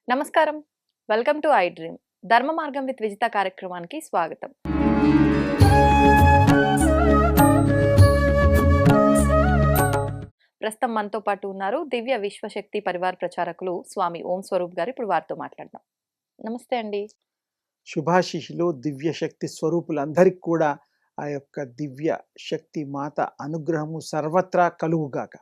నమస్కారం. Welcome to I dream. ధర్మ మార్గం విత్ విజిత కార్యక్రమానికి స్వాగతం. ప్రస్తుతం మనతో పాటు ఉన్నారు దివ్య విశ్వశక్తి పరివార్ ప్రచారకులు స్వామి ఓం స్వరూప్ గారు. ఇప్పుడు వారితో మాట్లాడదాం. నమస్తే అండి. శుభాశిషులు దివ్య శక్తి స్వరూపులందరికీ కూడా ఆ యొక్క దివ్య శక్తి మాత అనుగ్రహము సర్వత్రా కలుగుగాక.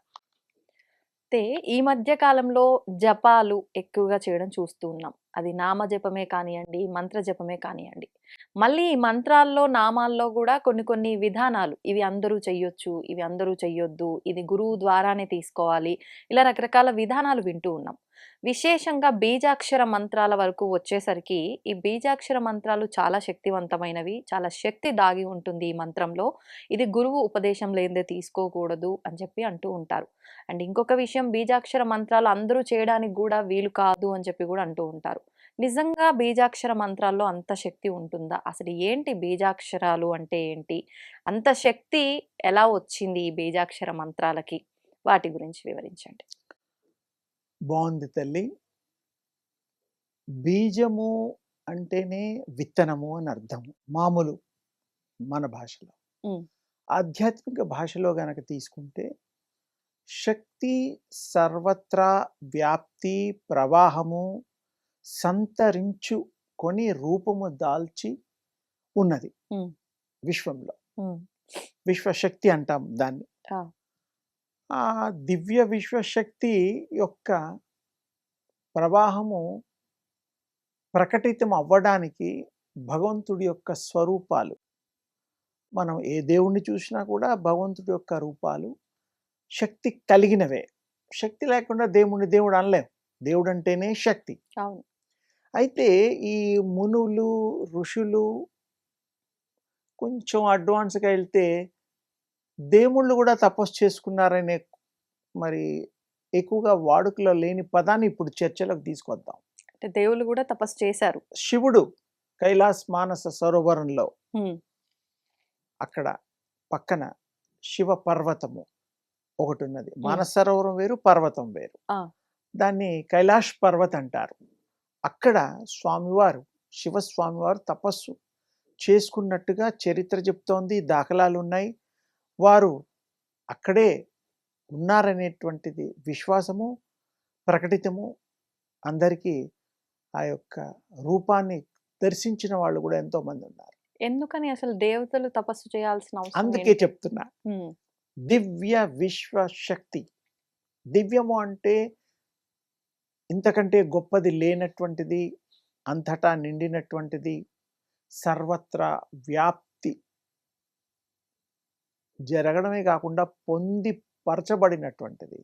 అయితే ఈ మధ్య కాలంలో జపాలు ఎక్కువగా చేయడం చూస్తూ ఉన్నాం. అది నామ జపమే కానియండి, మంత్ర జపమే కానియండి. మళ్ళీ ఈ మంత్రాల్లో, నామాల్లో కూడా కొన్ని విధానాలు, ఇవి అందరూ చెయ్యొచ్చు, ఇవి అందరూ చెయ్యొద్దు, ఇది గురువు ద్వారానే తీసుకోవాలి, ఇలా రకరకాల విధానాలు వింటూ ఉన్నాం. విశేషంగా బీజాక్షర మంత్రాల వరకు వచ్చేసరికి ఈ బీజాక్షర మంత్రాలు చాలా శక్తివంతమైనవి, చాలా శక్తి దాగి ఉంటుంది ఈ మంత్రంలో. ఇది గురువు ఉపదేశం లేనిదే తీసుకోకూడదు అని చెప్పి అంటూ ఉంటారు. అండ్ ఇంకొక విషయం, బీజాక్షర మంత్రాలు అందరూ చేయడానికి కూడా వీలు కాదు అని చెప్పి కూడా అంటూ ఉంటారు. నిజంగా బీజాక్షర మంత్రాల్లో అంత శక్తి ఉంటుందా? అసలు ఏంటి బీజాక్షరాలు అంటే ఏంటి? అంత శక్తి ఎలా వచ్చింది ఈ బీజాక్షర మంత్రాలకి? వాటి గురించి వివరించండి. బాగుంది తల్లి. బీజము అంటేనే విత్తనము అని అర్థము మామూలు మన భాషలో. ఆధ్యాత్మిక భాషలో గనక తీసుకుంటే శక్తి సర్వత్రా వ్యాప్తి ప్రవాహము సంతరించుకొని రూపము దాల్చి ఉన్నది విశ్వంలో. విశ్వశక్తి అంటాం దాన్ని. ఆ దివ్య విశ్వశక్తి యొక్క ప్రవాహము ప్రకటితం అవ్వడానికి భగవంతుడి యొక్క స్వరూపాలు, మనం ఏ దేవుణ్ణి చూసినా కూడా భగవంతుడి యొక్క రూపాలు శక్తి కలిగినవే. శక్తి లేకుండా దేవుడు అనలేం. దేవుడు అంటేనే శక్తి. అవును. అయితే ఈ మునులు ఋషులు కొంచెం అడ్వాన్స్గా వెళ్తే దేవుళ్ళు కూడా తపస్సు చేసుకున్నారనే మరి ఎక్కువగా వాడుకలో లేని పదాన్ని ఇప్పుడు చర్చలోకి తీసుకొద్దాం. అంటే దేవుళ్ళు కూడా తపస్సు చేశారు. శివుడు కైలాస్ మానస సరోవరంలో అక్కడ పక్కన శివ పర్వతము ఒకటి ఉన్నది. మానస సరోవరం వేరు, పర్వతం వేరు. దాన్ని కైలాష్ పర్వత్ అంటారు. అక్కడ స్వామివారు, శివస్వామివారు తపస్సు చేసుకున్నట్టుగా చరిత్ర చెప్తోంది, దాఖలాలు ఉన్నాయి. వారు అక్కడే ఉన్నారనేటువంటిది విశ్వాసము ప్రకటితము. అందరికీ ఆ యొక్క రూపాన్ని దర్శించిన వాళ్ళు కూడా ఎంతో మంది ఉన్నారు. ఎందుకని అసలు దేవతలు తపస్సు చేయాల్సిన అవసరం? అందుకే చెప్తున్నా, దివ్య విశ్వ శక్తి. దివ్యము అంటే ఇంతకంటే గొప్పది లేనటువంటిది, అంతటా నిండినటువంటిది, సర్వత్రా వ్యాప్తి జరగడమే కాకుండా పొందిపరచబడినటువంటిది.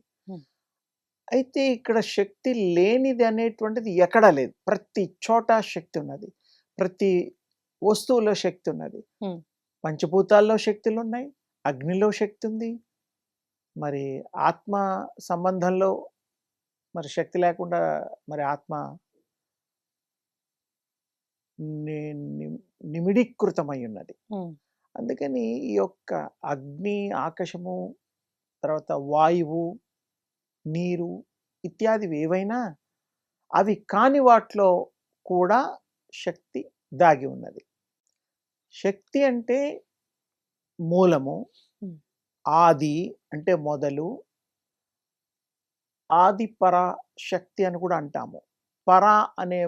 అయితే ఇక్కడ శక్తి లేనిది అనేటువంటిది ఎక్కడా లేదు. ప్రతి చోట శక్తి ఉన్నది, ప్రతి వస్తువులో శక్తి ఉన్నది. పంచభూతాల్లో శక్తులు ఉన్నాయి, అగ్నిలో శక్తి ఉంది, మరి ఆత్మ సంబంధంలో మరి శక్తి లేకుండా మరి ఆత్మ నిమిడీకృతమై ఉన్నది. అందుకని ఈ యొక్క అగ్ని, ఆకాశము, తర్వాత వాయువు, నీరు ఇత్యాదివి ఏవైనా అవి కాని వాటిలో కూడా శక్తి దాగి ఉన్నది. శక్తి అంటే మూలము, ఆది అంటే మొదలు, ఆది పర శక్తి అని కూడా అంటాము. పర అనే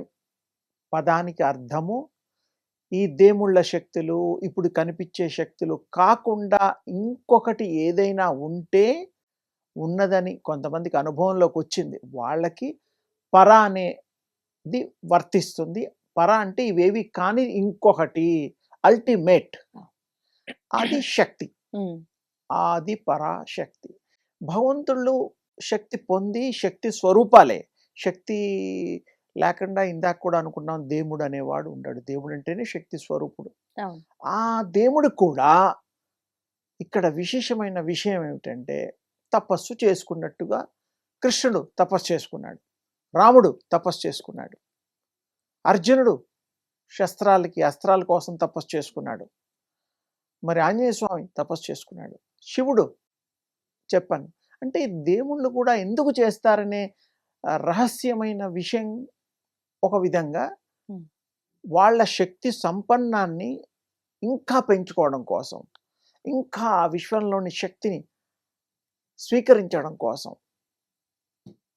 పదానికి అర్థము ఈ దేవుళ్ళ శక్తులు, ఇప్పుడు కనిపించే శక్తులు కాకుండా ఇంకొకటి ఏదైనా ఉంటే ఉన్నదని కొంతమందికి అనుభవంలోకి వచ్చింది, వాళ్ళకి పర అనేది వర్తిస్తుంది. పర అంటే ఇవేవి కానీ ఇంకొకటి, అల్టిమేట్, అది శక్తి. ఆది పరాశక్తి. భగవంతుళ్ళు శక్తి పొంది శక్తి స్వరూపాలే. శక్తి లేకుండా ఇందాక కూడా అనుకున్నాం, దేవుడు అనేవాడు ఉండడు. దేవుడు అంటేనే శక్తి స్వరూపుడు. ఆ దేవుడు కూడా ఇక్కడ విశేషమైన విషయం ఏమిటంటే, తపస్సు చేసుకున్నట్టుగా కృష్ణుడు తపస్సు చేసుకున్నాడు, రాముడు తపస్సు చేసుకున్నాడు, అర్జునుడు అస్త్రాల కోసం తపస్సు చేసుకున్నాడు, మరి ఆంజనేయ స్వామి తపస్సు చేసుకున్నాడు, శివుడు చెప్పాను. అంటే దేవుళ్ళు కూడా ఎందుకు చేస్తారనే రహస్యమైన విషయం ఒక విధంగా హ్మ్. వాళ్ళ శక్తి సంపన్నాన్ని ఇంకా పెంచుకోవడం కోసం, ఇంకా ఆ విశ్వంలోని శక్తిని స్వీకరించడం కోసం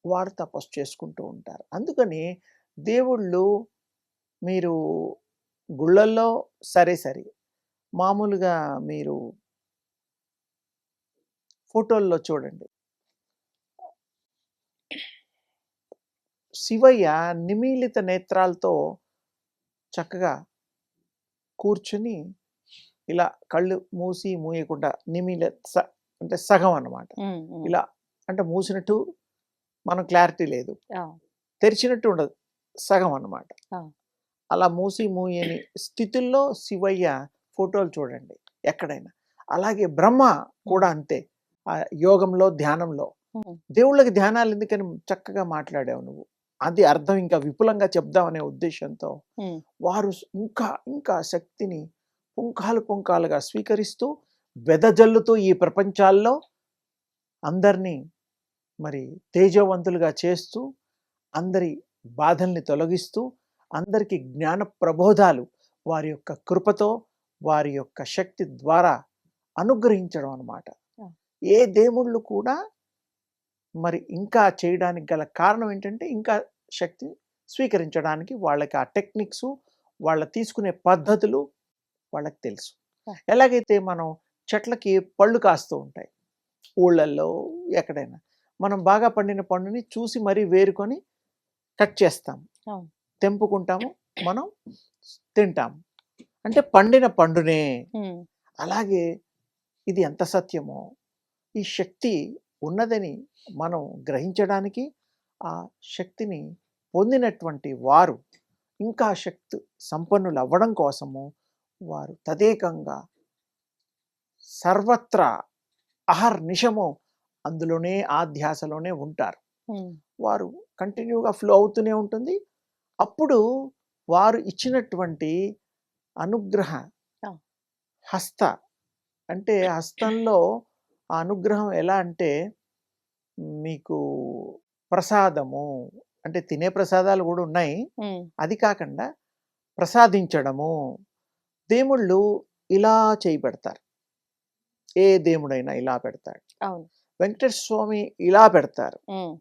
వారు తపస్సు చేసుకుంటూ ఉంటారు. అందుకని దేవుళ్ళు మీరు గుళ్ళల్లో సరే, మామూలుగా మీరు ఫోటోల్లో చూడండి. శివయ్య నిమీలిత నేత్రాలతో చక్కగా కూర్చుని ఇలా కళ్ళు మూసి మూయకుండా అంటే సగం అన్నమాట. హ్మ్. హ్మ్. ఇలా అంటే మూసినట్టు మనం క్లారిటీ లేదు. ఆ! తెరిచినట్టు ఉండదు. సగం అన్నమాట. ఆ! అలా మూసి మూయని స్థితుల్లో శివయ్య ఫోటోలు చూడండి ఎక్కడైనా. అలాగే బ్రహ్మ కూడా అంతే. యోగంలో, ధ్యానంలో. హ్మ్. దేవుళ్ళకి ధ్యానాలు ఎందుకని చక్కగా మాట్లాడావు నువ్వు. అది అర్థం ఇంకా విపులంగా చెప్దామనే ఉద్దేశంతో హ్మ్. వారు ఇంకా శక్తిని పుంఖాలుగా స్వీకరిస్తూ వెదజల్లుతూ ఈ ప్రపంచాల్లో అందరినీ మరి తేజోవంతులుగా చేస్తూ, అందరి బాధల్ని తొలగిస్తూ, అందరికీ జ్ఞాన ప్రబోధాలు వారి యొక్క కృపతో, వారి యొక్క శక్తి ద్వారా అనుగ్రహించడం అన్నమాట. ఆ! ఏ దేవుళ్ళు కూడా మరి ఇంకా చేయడానికి గల కారణం ఏంటంటే, ఇంకా శక్తి స్వీకరించడానికి వాళ్ళకి ఆ టెక్నిక్సు, వాళ్ళ తీసుకునే పద్ధతులు వాళ్ళకి తెలుసు. ఆ! ఎలాగైతే మనం చెట్లకి పళ్ళు కాస్తూ ఉంటాయి. ఊళ్ళల్లో ఎక్కడైనా. మనం బాగా పండిన పండుని చూసి మరీ వేరుకొని కట్ చేస్తాం. అవును. తెంపుకుంటాము. మనం తింటాం. అంటే పండిన పండునే. హ్మ్. అలాగే ఇది ఎంత సత్యమో, ఈ శక్తి ఉన్నదని మనం గ్రహించడానికి, ఆ శక్తిని పొందినటువంటి వారు ఇంకా శక్తి సంపన్నులు అవ్వడం కోసము వారు తదేకంగా సర్వత్రా అహర్నిశము అందులోనే ఆ ధ్యాసలోనే ఉంటారు. హ్మ్. వారు కంటిన్యూగా ఫ్లో అవుతూనే ఉంటుంది. అప్పుడు వారు ఇచ్చినటువంటి అనుగ్రహ ఆ! హస్త అంటే హస్తంలో ఆ అనుగ్రహం ఎలా అంటే మీకు ప్రసాదము అంటే తినే ప్రసాదాలు కూడా ఉన్నాయి. హ్మ్. అది కాకుండా ప్రసాదించడము. దేవుళ్ళు ఇలా చేయి పెడతారు. ఏ దేవుడైనా ఇలా పెడతాడు. అవును. వెంకటేశ్వర స్వామి ఇలా పెడతారు. హ్మ్.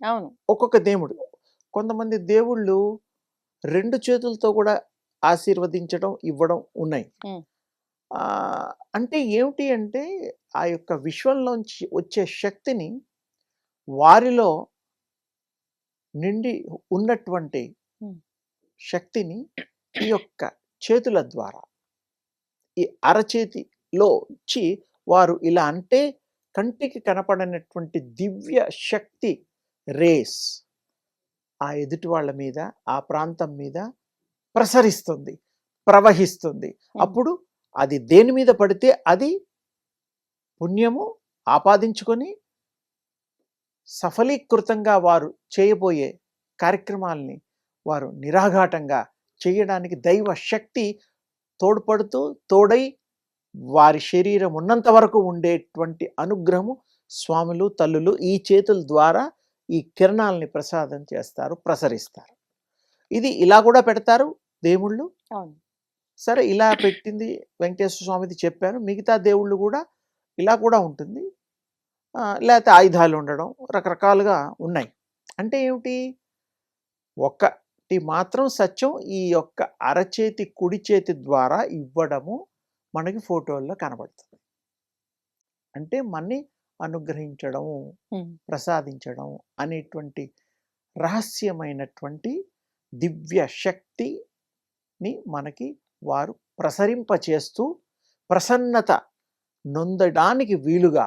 అవును. ఒక్కొక్క దేవుడు. కొంతమంది దేవుళ్ళు 2 చేతులతో కూడా ఆశీర్వదించడం, ఇవ్వడం ఉన్నాయి. హ్మ్. అంటే ఏమిటి అంటే ఆ యొక్క విశ్వంలోంచి వచ్చే శక్తిని వారిలో నిండి ఉన్నటువంటి హ్మ్. శక్తిని ఈ యొక్క చేతుల ద్వారా ఈ అరచేతిలోంచి వారు ఇలా అంటే కంటికి కనపడనటువంటి దివ్య శక్తి రేస్ ఆ ఎదుటి వాళ్ళ మీద, ఆ ప్రాంతం మీద ప్రసరిస్తుంది, ప్రవహిస్తుంది. హ్మ్. అప్పుడు అది దేని మీద పడితే అది పుణ్యము ఆపాదించుకొని సఫలీకృతంగా వారు చేయబోయే కార్యక్రమాల్ని వారు నిరాఘాటంగా చేయడానికి దైవ శక్తి తోడ్పడుతూ, తోడై వారి శరీరం ఉన్నంత వరకు ఉండేటువంటి అనుగ్రహము స్వాములు, తల్లులు ఈ చేతుల ద్వారా ఈ కిరణాల్ని ప్రసాదం చేస్తారు, ప్రసరిస్తారు. ఇది ఇలా కూడా పెడతారు దేవుళ్ళు. అవును. సరే ఇలా పెట్టింది వెంకటేశ్వర స్వామిది చెప్పాను. మిగతా దేవుళ్ళు కూడా ఇలా కూడా ఉంటుంది. లేతే ఆయుధాలు ఉండడం రకరకాలుగా ఉన్నాయి. అంటే ఏమిటి? ఒక్కటి మాత్రం సత్యం ఈ యొక్క అరచేతి కుడి చేతి ద్వారా ఇవ్వడము మనకి ఫోటోల్లో కనబడుతుంది. అంటే మన్ని అనుగ్రహించడం, హ్మ్. ప్రసాదించడం అనేటువంటి రహస్యమైనటువంటి దివ్య శక్తిని మనకి వారు ప్రసరింపచేస్తూ ప్రసన్నత నొందడానికి వీలుగా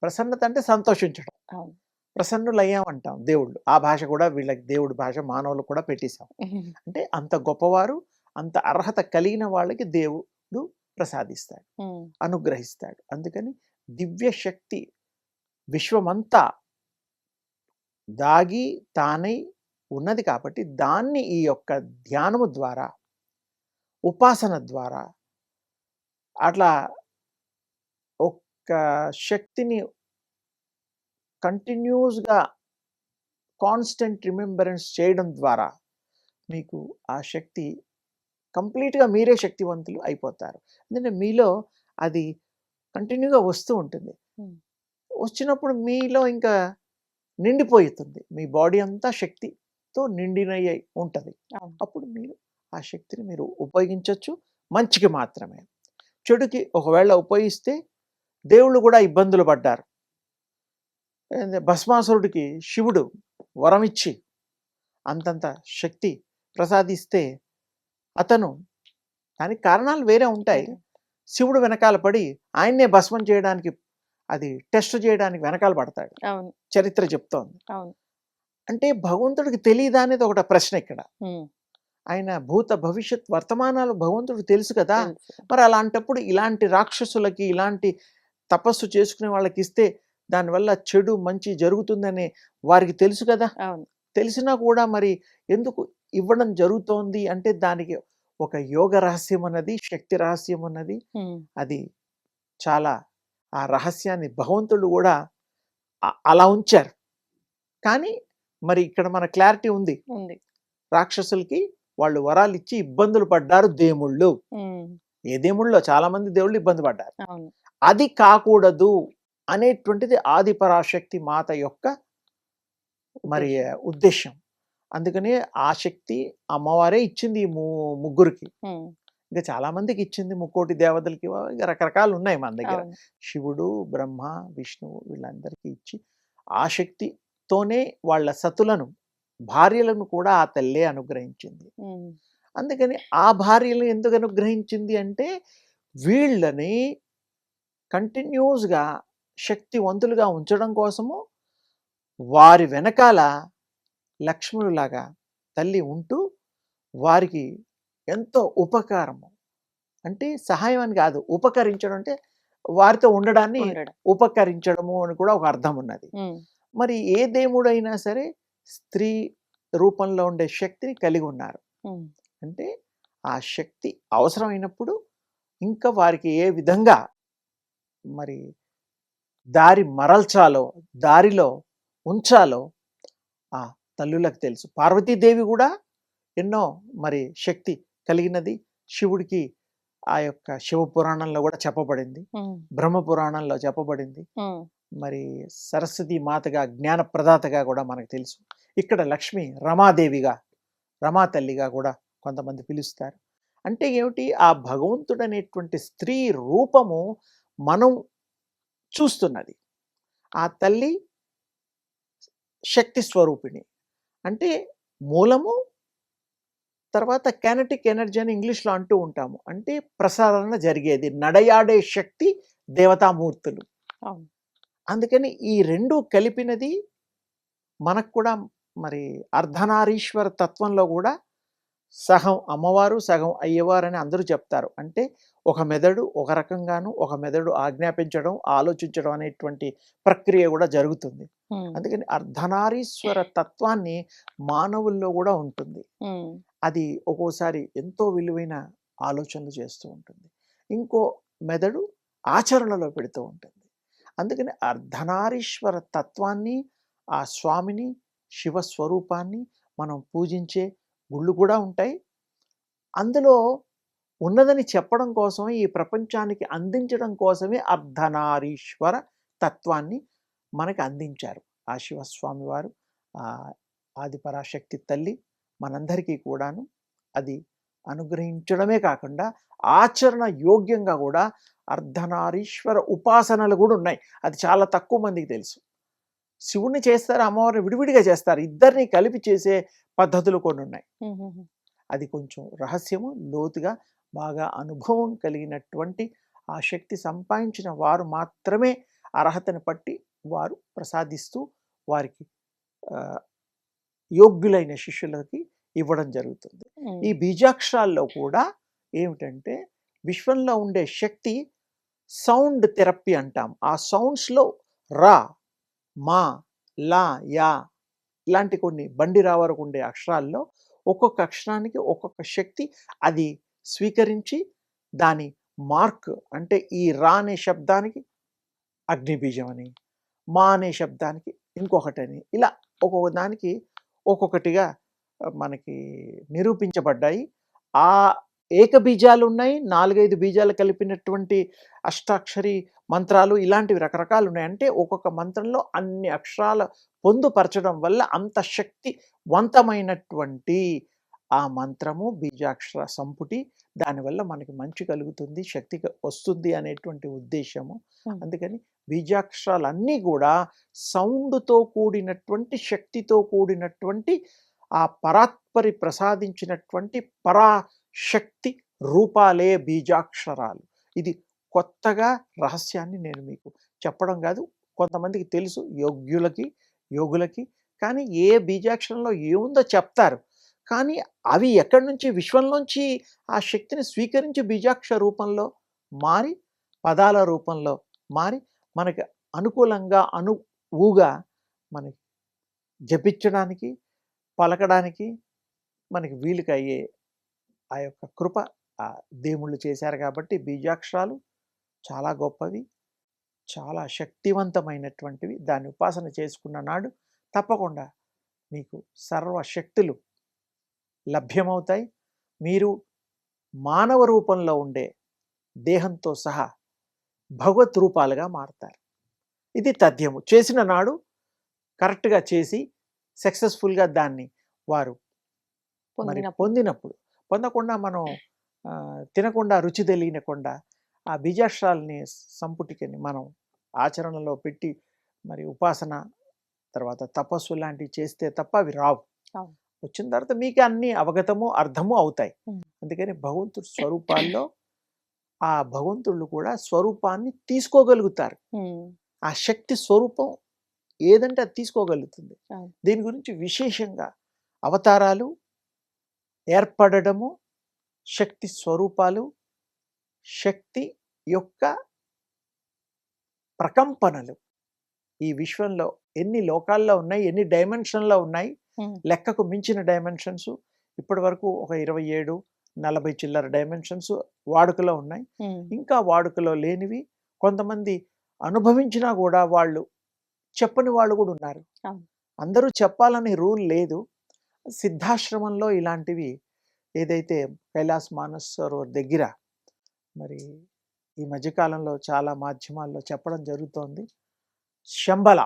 ప్రసన్నత అంటే సంతోషించడం. అవును. ప్రసన్నులయ్యామంటాం దేవుళ్ళు. ఆ భాష కూడా వీళ్ళకి దేవుడి భాష మానవులకు కూడా పెట్టేసాం. హ్మ్. అంటే అంత గొప్పవారు, అంత అర్హత కలిగిన వాళ్ళకి దేవుడు ప్రసాదిస్తాడు, హ్మ్. అనుగ్రహిస్తాడు. అందుకని దివ్య శక్తి విశ్వమంతా దాగి తానై ఉన్నది కాబట్టి దాన్ని ఈ యొక్క ధ్యానము ద్వారా, ఉపాసన ద్వారా అట్లా ఒక్క శక్తిని కంటిన్యూస్గా కాన్స్టెంట్ రిమెంబరెన్స్ చేయడం ద్వారా మీకు ఆ శక్తి కంప్లీట్గా మీరే శక్తివంతులు అయిపోతారు. ఎందుకంటే మీలో అది కంటిన్యూగా వస్తూ ఉంటుంది. Hmm. వచ్చినప్పుడు మీలో ఇంకా నిండిపోతుంది. మీ బాడీ అంతా శక్తితో నిండినయ్యి ఉంటుంది. అవును. అప్పుడు మీరు ఆ శక్తిని మీరు ఉపయోగించవచ్చు మంచికి మాత్రమే. చెడుకి ఒకవేళ ఉపయోగిస్తే దేవుళ్ళు కూడా ఇబ్బందులు పడ్డారు. భస్మాసురుడికి శివుడు వరమిచ్చి అంతంత శక్తి ప్రసాదిస్తే అతను దానికి కారణాలు వేరే ఉంటాయి. Okay. శివుడు వెనకాల పడి ఆయన్నే భస్మం చేయడానికి అది టెస్ట్ చేయడానికి వెనకాల పడతాడు. అవును. చరిత్ర చెప్తోంది. అవును. అంటే భగవంతుడికి తెలియదా అనేది ఒకటి ప్రశ్న ఇక్కడ. Hmm. ఆయన భూత భవిష్యత్ వర్తమానాలు భగవంతుడికి తెలుసు కదా. తెలుసు. మరి అలాంటప్పుడు ఇలాంటి రాక్షసులకి ఇలాంటి తపస్సు చేసుకునే వాళ్ళకి ఇస్తే దానివల్ల చెడు మంచి జరుగుతుందని వారికి తెలుసు కదా. అవును. తెలిసినా కూడా మరి ఎందుకు ఇవ్వడం జరుగుతోంది అంటే దానికి ఒక యోగ రహస్యం అన్నది, శక్తి రహస్యం అన్నది, Hmm. అది చాలా ఆ రహస్యాన్ని భగవంతుడు కూడా అలా ఉంచారు. కానీ మరి ఇక్కడ మన క్లారిటీ ఉంది. ఉంది. రాక్షసులకి వాళ్ళు వరాలు ఇచ్చి ఇబ్బందులు పడ్డారు దేవుళ్ళు. Hmm. ఏ దేవుళ్ళో చాలా మంది దేవుళ్ళు ఇబ్బంది పడ్డారు. అవును. అది కాకూడదు అనేటువంటిది ఆది పరాశక్తి మాత యొక్క మరి ఉద్దేశం. అందుకని ఆ శక్తి అమ్మవారే ఇచ్చింది ఈ ముగ్గురికి. Hmm. ఇంకా చాలా మందికి ఇచ్చింది, ముక్కోటి దేవతలకి ఇంకా రకరకాలు ఉన్నాయి మన దగ్గర. అవును. శివుడు, బ్రహ్మ, విష్ణువు వీళ్ళందరికీ ఇచ్చి ఆ శక్తితోనే వాళ్ళ సతులను భార్యలను కూడా ఆ తల్లే అనుగ్రహించింది. Hmm. అందుకని ఆ భార్యలను ఎందుకు అనుగ్రహించింది అంటే వీళ్ళని కంటిన్యూస్గా శక్తివంతులుగా ఉంచడం కోసము వారి వెనకాల లక్ష్మణులాగా తల్లి ఉంటూ వారికి ఎంతో ఉపకారము, అంటే సహాయం అని కాదు, ఉపకరించడం అంటే వారితో ఉండడాన్ని ఉండడం. ఉపకరించడము అని కూడా ఒక అర్థం ఉన్నది. Hmm. మరి ఏ దేవుడైనా సరే స్త్రీ రూపంలో ఉండే శక్తిని కలిగి ఉన్నారు. Hmm. అంటే ఆ శక్తి అవసరమైనప్పుడు ఇంకా వారికి ఏ విధంగా మరి దారి మరల్చాలో, దారిలో ఉంచాలో ఆ తల్లులకు తెలుసు. పార్వతీదేవి కూడా ఎన్నో మరి శక్తి కలిగినది. శివుడికి ఆ యొక్క శివ పురాణంలో కూడా చెప్పబడింది, Hmm. బ్రహ్మ పురాణంలో చెప్పబడింది. Hmm. మరి సరస్వతి మాతగా జ్ఞాన ప్రదాతగా కూడా మనకు తెలుసు. ఇక్కడ లక్ష్మి రమాదేవిగా, రమా తల్లిగా కూడా కొంతమంది పిలుస్తారు. అంటే ఏమిటి, ఆ భగవంతుడు అనేటువంటి స్త్రీ రూపము మనం చూస్తున్నది. ఆ తల్లి శక్తి స్వరూపిణి, అంటే మూలము, తర్వాత కైనెటిక్ ఎనర్జీ అని ఇంగ్లీష్లో అంటూ ఉంటాము. అంటే ప్రసారణ జరిగేది, నడయాడే శక్తి దేవతామూర్తులు. అవును. అందుకని ఈ రెండు కలిపినది మనకు కూడా మరి అర్ధనారీశ్వర తత్వంలో కూడా సగం అమ్మవారు సగం అయ్యవారు అని అందరూ చెప్తారు. అంటే ఒక మెదడు ఒక రకంగాను, ఒక మెదడు ఆజ్ఞాపించడం, ఆలోచించడం అనేటువంటి ప్రక్రియ కూడా జరుగుతుంది. Hmm. అందుకని అర్ధనారీశ్వర తత్వాన్ని మానవుల్లో కూడా ఉంటుంది. Hmm. అది ఒక్కోసారి ఎంతో విలువైన ఆలోచనలు చేస్తూ ఉంటుంది, ఇంకో మెదడు ఆచరణలో పెడుతూ ఉంటుంది. అందుకని అర్ధనారీశ్వర తత్వాన్ని, ఆ స్వామిని, శివస్వరూపాన్ని మనం పూజించే గుళ్ళు కూడా ఉంటాయి. అందులో ఉన్నదని చెప్పడం కోసమే, ఈ ప్రపంచానికి అందించడం కోసమే అర్ధనారీశ్వర తత్వాన్ని మనకి అందించారు ఆ శివస్వామి వారు, ఆ ఆదిపరాశక్తి తల్లి మనందరికీ కూడాను. అది అనుగ్రహించడమే కాకుండా ఆచరణ యోగ్యంగా కూడా అర్ధనారీశ్వర ఉపాసనలు కూడా ఉన్నాయి. అది చాలా తక్కువ మందికి తెలుసు. శివుణ్ణి చేస్తారు, అమ్మవారిని విడివిడిగా చేస్తారు, ఇద్దరిని కలిపి చేసే పద్ధతులు కొన్ని ఉన్నాయి. Hmm. అది కొంచెం రహస్యము, లోతుగా బాగా అనుభవం కలిగినటువంటి ఆ శక్తి సంపాదించిన వారు మాత్రమే అర్హతను పట్టి వారు ప్రసాదిస్తూ వారికి యోగ్యులైన శిష్యులకి ఇవ్వడం జరుగుతుంది. Hmm. ఈ బీజాక్షరాల్లో కూడా ఏమిటంటే విశ్వంలో ఉండే శక్తి సౌండ్ థెరపీ అంటాం. ఆ సౌండ్స్లో రా, మా, లా, యా ఇలాంటి కొన్ని బండిరా వరకు ఉండే అక్షరాల్లో ఒక్కొక్క అక్షరానికి ఒక్కొక్క శక్తి అది స్వీకరించి దాని మార్క్, అంటే ఈ రా అనే శబ్దానికి అగ్నిబీజం అని, మా అనే శబ్దానికి ఇంకొకటని, ఇలా ఒక్కొక్క దానికి ఒక్కొక్కటిగా మనకి నిరూపించబడ్డాయి. ఆ ఏకబీజాలు ఉన్నాయి, 4-5 బీజాలు కలిపినటువంటి అష్టాక్షరి మంత్రాలు, ఇలాంటివి రకరకాలు ఉన్నాయి. అంటే ఒక్కొక్క మంత్రంలో అన్ని అక్షరాల పొందుపరచడం వల్ల అంత శక్తివంతమైనటువంటి ఆ మంత్రము, బీజాక్షర సంపుటి, దానివల్ల మనకి మంచి కలుగుతుంది, శక్తి వస్తుంది అనేటువంటి ఉద్దేశము. అందుకని బీజాక్షరాలన్నీ కూడా సౌండ్తో కూడినటువంటి, శక్తితో కూడినటువంటి, ఆ పరాత్పరి ప్రసాదించినటువంటి పరాశక్తి రూపాలే బీజాక్షరాలు. ఇది కొత్తగా రహస్యాన్ని నేను మీకు చెప్పడం కాదు, కొంతమందికి తెలుసు, యోగులకి. కానీ ఏ బీజాక్షరంలో ఏముందో చెప్తారు, కానీ అవి ఎక్కడి నుంచి, విశ్వంలోంచి ఆ శక్తిని స్వీకరించి బీజాక్షర రూపంలో మారి, పదాల రూపంలో మారి, మనకి అనుకూలంగా అనువుగా మనకి జపించడానికి, పలకడానికి మనకి వీలుకి అయ్యే ఆ యొక్క కృప ఆ దేవుళ్ళు చేశారు. కాబట్టి బీజాక్షరాలు చాలా గొప్పవి, చాలా శక్తివంతమైనటువంటివి. దాన్ని ఉపాసన చేసుకున్న నాడు తప్పకుండా మీకు సర్వశక్తులు లభ్యమవుతాయి. మీరు మానవ రూపంలో ఉండే దేహంతో సహా భగవత్ రూపాలుగా మారుతారు. ఇది తథ్యము. చేసిన నాడు కరెక్ట్గా చేసి సక్సెస్ఫుల్గా దాన్ని వారు పొందినప్పుడు, పొందకుండా మనం తినకుండా, రుచి తెలియకుండా ఆ బీజాక్షరాలని సంపుటికని మనం ఆచరణలో పెట్టి మరి ఉపాసన తర్వాత తపస్సు లాంటివి చేస్తే తప్ప అవి రావు. వచ్చిన తర్వాత మీకు అన్ని అవగతము, అర్థము అవుతాయి. అందుకని భగవంతుడి స్వరూపాల్లో ఆ భగవంతుళ్ళు కూడా స్వరూపాన్ని తీసుకోగలుగుతారు. ఆ శక్తి స్వరూపం ఏదంటే అది తీసుకోగలుగుతుంది. దీని గురించి విశేషంగా అవతారాలు ఏర్పడము, శక్తి స్వరూపాలు, శక్తి యొక్క ప్రకంపనలు ఈ విశ్వంలో ఎన్ని లోకాల్లో ఉన్నాయి, ఎన్ని డైమెన్షన్లో ఉన్నాయి, లెక్కకు మించిన డైమెన్షన్స్. ఇప్పటి వరకు ఒక 27-40 చిల్లర డైమెన్షన్స్ వాడుకలో ఉన్నాయి. ఇంకా వాడుకలో లేనివి, కొంతమంది అనుభవించినా కూడా వాళ్ళు చెప్పని వాళ్ళు కూడా ఉన్నారు. అందరూ చెప్పాలని రూల్ లేదు. సిద్ధాశ్రమంలో ఇలాంటివి ఏదైతే కైలాస్ మానస్ సరోవర్ దగ్గర మరి ఈ మధ్యకాలంలో చాలా మాధ్యమాల్లో చెప్పడం జరుగుతోంది. శంబల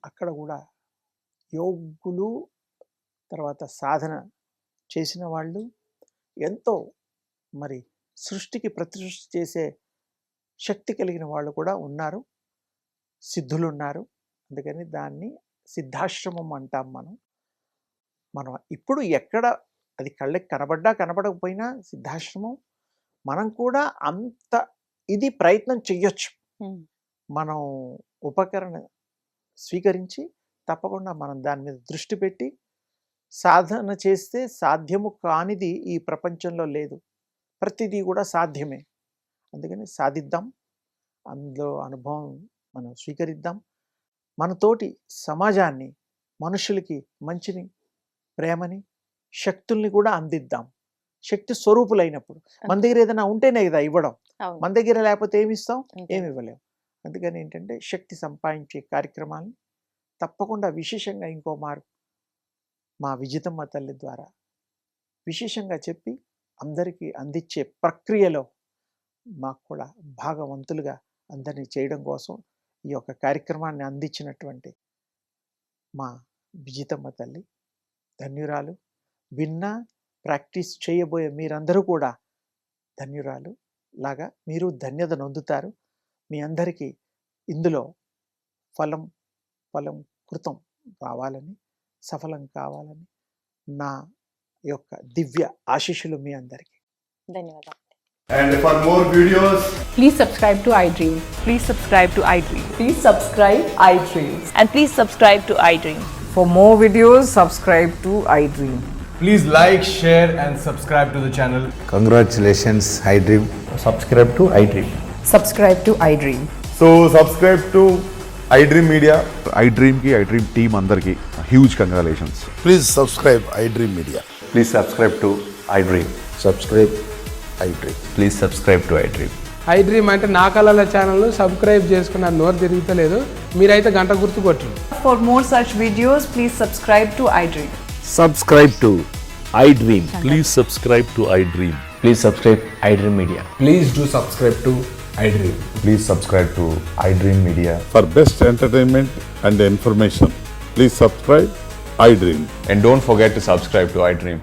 అక్కడ కూడా యోగులు, తర్వాత సాధన చేసిన వాళ్ళు, ఎంతో మరి సృష్టికి ప్రతిసృష్టి చేసే శక్తి కలిగిన వాళ్ళు కూడా ఉన్నారు, సిద్ధులు ఉన్నారు. అందుకని దాన్ని సిద్ధాశ్రమం అంటాం. మనం ఇప్పుడు ఎక్కడ అది కళ్ళకి కనబడ్డా కనబడకపోయినా సిద్ధాశ్రమం, మనం కూడా అంత ఇది ప్రయత్నం చెయ్యొచ్చు. మనం ఉపకరణ స్వీకరించి తప్పకుండా మనం దాని మీద దృష్టి పెట్టి సాధన చేస్తే సాధ్యము కానిది ఈ ప్రపంచంలో లేదు. ప్రతిదీ కూడా సాధ్యమే. అందుకని సాధిద్దాం, అందులో అనుభవం మనం స్వీకరిద్దాం. మనతోటి సమాజాన్ని, మనుషులకి మంచిని, ప్రేమని, శక్తుల్ని కూడా అందిద్దాం. శక్తి స్వరూపులైనప్పుడు మన దగ్గర ఏదైనా ఉంటేనే కదా ఇవ్వడం. మన దగ్గర లేకపోతే ఏమి ఇస్తాం, ఏమి ఇవ్వలేం. అందుకని ఏంటంటే శక్తి సంపాదించే కార్యక్రమాలను తప్పకుండా విశేషంగా ఇంకో మారు మా విజితమ్మ తల్లి ద్వారా విశేషంగా చెప్పి అందరికీ అందించే ప్రక్రియలో మాకు కూడా భాగవంతులుగా అందరినీ చేయడం కోసం ఈ యొక్క కార్యక్రమాన్ని అందించినటువంటి మా విజితమ్మ తల్లి ధన్యురాలు. విన్నా ప్రాక్టీస్ చేయబోయే మీరందరూ కూడా ధన్యురాలు లాగా మీరు ధన్యత నొందుతారు. మీ అందరికీ ఇందులో ఫలం కృతం రావాలని, సఫలం కావాలని నా యొక్క దివ్య ఆశీస్సులు మీ అందరికీ. ధన్యవాదాలు. And for more videos, Please subscribe to iDream. Please subscribe to iDream. Please subscribe iDream. And please subscribe to iDream. For more videos, subscribe to iDream. please like, share and subscribe to the channel. Congratulations, iDream. Subscribe to iDream. Subscribe to iDream. So subscribe to iDream Media. iDream की iDream team अंदर की huge congratulations. Please subscribe iDream Media. Please subscribe to iDream. Subscribe iDream. Please subscribe to iDream. iDream అంటే నా కళల channel subscribe చేసుకున్న నోరు తిరుగుతలేదు. మీరైతే గంట గుర్తు కొట్టండి. For more such videos, please subscribe to iDream. Subscribe to iDream. Please subscribe to iDream. Please subscribe iDream Media. Please do subscribe to iDream. Please subscribe to iDream Media. For best entertainment and information, please subscribe iDream. And don't forget to subscribe to iDream.